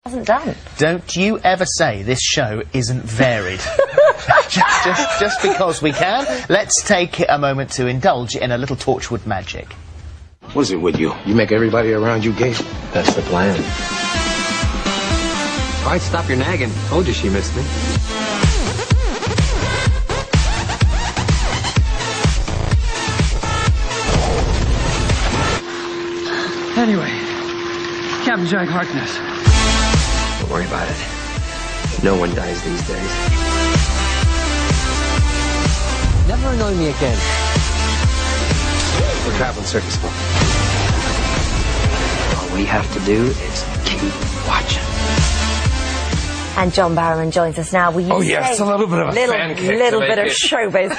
hasn't done. Don't you ever say this show isn't varied. just because we can, let's take a moment to indulge in a little Torchwood magic. What is it with you? You make everybody around you gay? That's the plan. All right, stop your nagging. Told you she missed me. Anyway, Captain Jack Harkness. Don't worry about it. No one dies these days. Never annoy me again. We're traveling circus folk. All we have to do is keep watching. And John Barrowman joins us now. Oh yes, a little bit of a fan kick. Little bit of showbiz.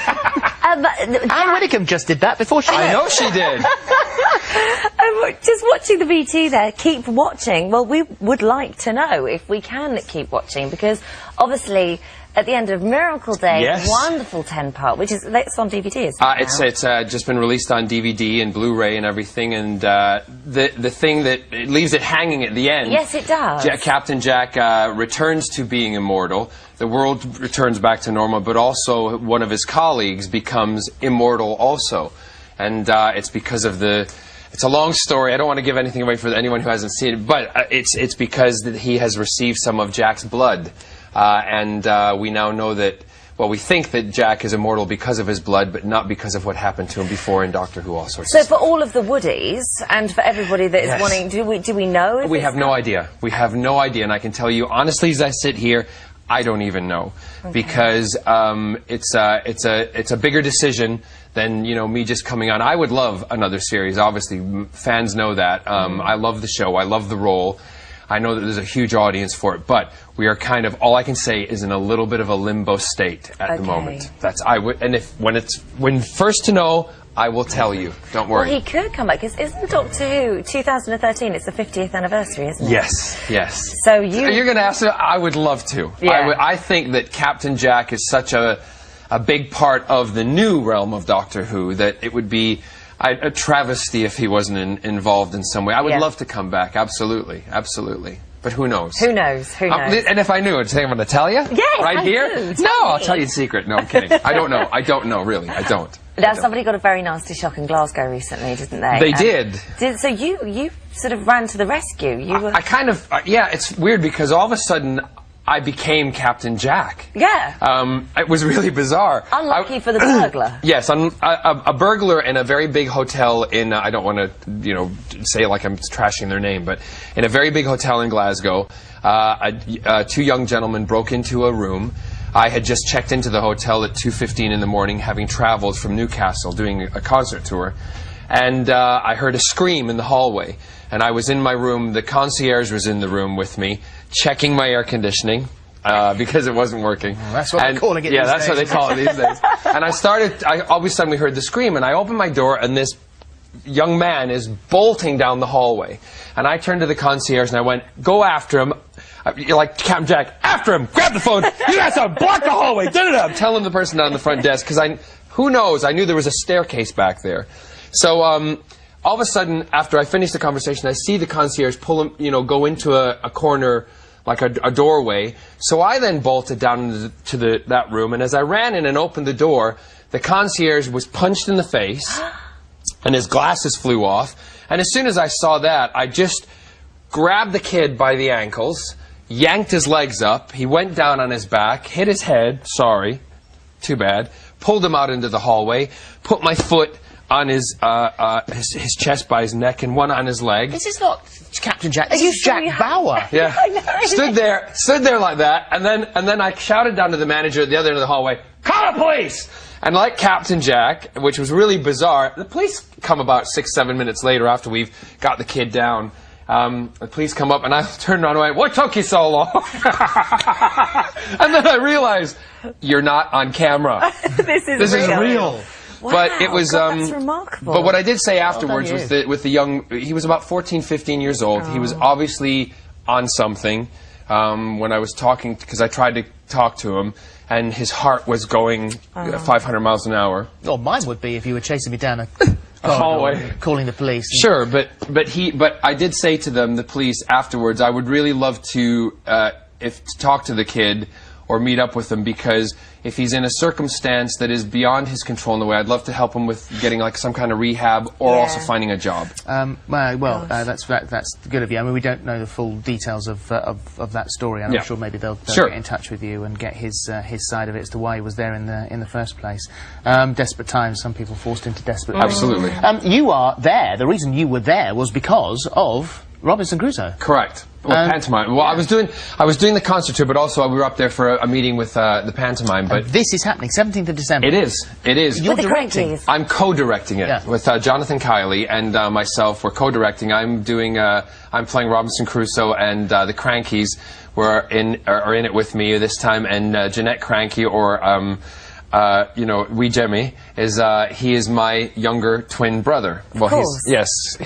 Anne Widdecombe just did that before she I know she did. Just watching the BT there, keep watching. Well, we would like to know if we can keep watching, because obviously at the end of Miracle Day, yes. Wonderful 10-part, which is it's on DVD, isn't it? It's just been released on DVD and Blu-ray and everything, and the thing that it leaves it hanging at the end. Yes, it does. Captain Jack returns to being immortal. The world returns back to normal, but also one of his colleagues becomes immortal also, and it's because of the. It's a long story. I don't want to give anything away for anyone who hasn't seen it, but it's because he has received some of Jack's blood. And we now know that, well, we think that Jack is immortal because of his blood, but not because of what happened to him before in Doctor Who, all sorts of So stuff. for all of the Woodies, and for everybody that is Yes. wanting, do we know? If We have no idea. We have no idea, and I can tell you, honestly, as I sit here, I don't even know. Okay. Because it's a bigger decision than, you know, me just coming on. I would love another series, obviously. Fans know that. I love the show. I love the role. I know that there's a huge audience for it, but we are kind of, all I can say is in a little bit of a limbo state at the moment. When first to know, I will tell you. Don't worry. Well, he could come back, because isn't Doctor Who 2013? It's the 50th anniversary, isn't it? Yes, yes. So you're going to ask? I would love to. Yeah. I think that Captain Jack is such a big part of the new realm of Doctor Who that it would be a travesty if he wasn't involved in some way. I would love to come back, absolutely, absolutely. But who knows? Who knows? Who knows? And if I knew, I'd say I'm going to tell you? Yes, right I here? do. No, I'll tell you a secret. No, I'm kidding. I don't know. I don't know, really. I don't. Now, somebody got a very nasty shock in Glasgow recently, didn't they? They did. So you sort of ran to the rescue. I kind of, yeah, it's weird because all of a sudden I became Captain Jack. Yeah. It was really bizarre. Unlucky for the burglar. Yes, a burglar in a very big hotel in, I don't want to, you know, say like I'm trashing their name, but in a very big hotel in Glasgow, two young gentlemen broke into a room. I had just checked into the hotel at 2:15 in the morning, having traveled from Newcastle doing a concert tour, and I heard a scream in the hallway. And I was in my room, the concierge was in the room with me, checking my air conditioning, because it wasn't working. Oh, that's what they're calling it yeah, these that's days. what they call it these days. And all of a sudden we heard the scream, and I opened my door, and this young man is bolting down the hallway. And I turned to the concierge, and I went, go after him. You're like, Captain Jack, after him, grab the phone, you guys have blocked the hallway, da-da-da. I'm telling the person down the front desk, because who knows, I knew there was a staircase back there. So, all of a sudden, after I finished the conversation, I see the concierge pull him, you know, go into a corner, like a doorway. So I then bolted down to that room, and as I ran in and opened the door, the concierge was punched in the face, and his glasses flew off. And as soon as I saw that, I just grabbed the kid by the ankles, yanked his legs up, he went down on his back, hit his head, sorry, too bad, pulled him out into the hallway, put my foot on his chest by his neck and one on his leg. This is not Captain Jack. This is Jack Bauer. Yeah. I know. Stood there like that, and then I shouted down to the manager at the other end of the hallway, "Call the police!" And like Captain Jack, which was really bizarre, the police come about 6-7 minutes later after we've got the kid down. The police come up, and I turned around and went, "What took you so long?" And then I realized, you're not on camera. This is real. Wow, but it was that's remarkable. But what I did say afterwards was that with the young, he was about 14-15 years old. He was obviously on something. When I was talking, because I tried to talk to him, and his heart was going 500 miles an hour. Well, mine would be if you were chasing me down hallway, calling the police. Sure, but I did say to them, the police, afterwards, I would really love to talk to the kid or meet up with him, because if he's in a circumstance that is beyond his control in the way, I'd love to help him with getting like some kind of rehab or also finding a job. That's good of you. I mean, we don't know the full details of that story, and I'm sure maybe they'll get in touch with you and get his side of it as to why he was there in the first place. Desperate times, some people forced into desperate. Absolutely. You are there. The reason you were there was because of Robinson Crusoe. Correct. Well, pantomime. Well, I was doing the concert tour, but also we were up there for a meeting with the pantomime. But this is happening 17th of December. It is. It is. You're directing. I'm co-directing it with Jonathan Kiley and myself. We're co-directing. I'm playing Robinson Crusoe, and the Crankies are in it with me this time. And Jeanette Cranky, or wee Jemmy, he is my younger twin brother. Well, of course.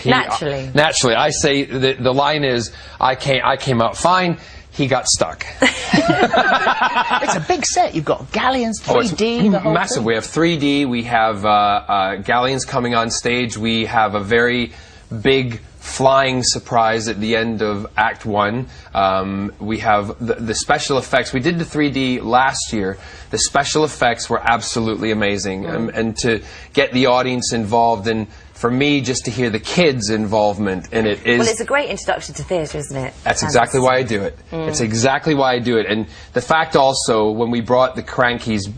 Naturally. I say the line is, I came out fine, he got stuck. It's a big set. You've got galleons, 3D, the whole massive thing. We have 3D, we have galleons coming on stage, we have a very big flying surprise at the end of Act 1. We have the special effects. We did the 3D last year. The special effects were absolutely amazing. And to get the audience involved, and for me, just to hear the kids' involvement in it is... Well, it's a great introduction to theatre, isn't it? That's exactly why I do it. It's exactly why I do it. And the fact also, when we brought the Crankies,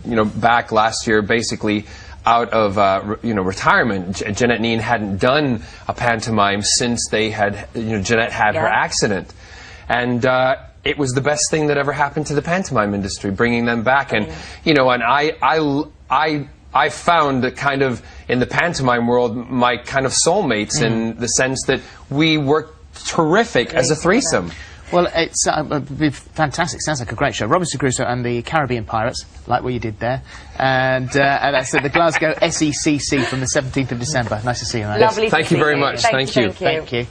back last year, basically out of retirement, Jeanette Neen hadn't done a pantomime since they had Jeanette had her accident, and it was the best thing that ever happened to the pantomime industry, bringing them back. And and I found that kind of in the pantomime world my kind of soulmates, in the sense that we worked terrific as a threesome. Well, it's fantastic. Sounds like a great show. Robinson Crusoe and the Caribbean Pirates, like what you did there. And that's at the Glasgow SECC from the 17th of December. Nice to see you, man. Lovely. Thank you very much. Thank you. Thank you.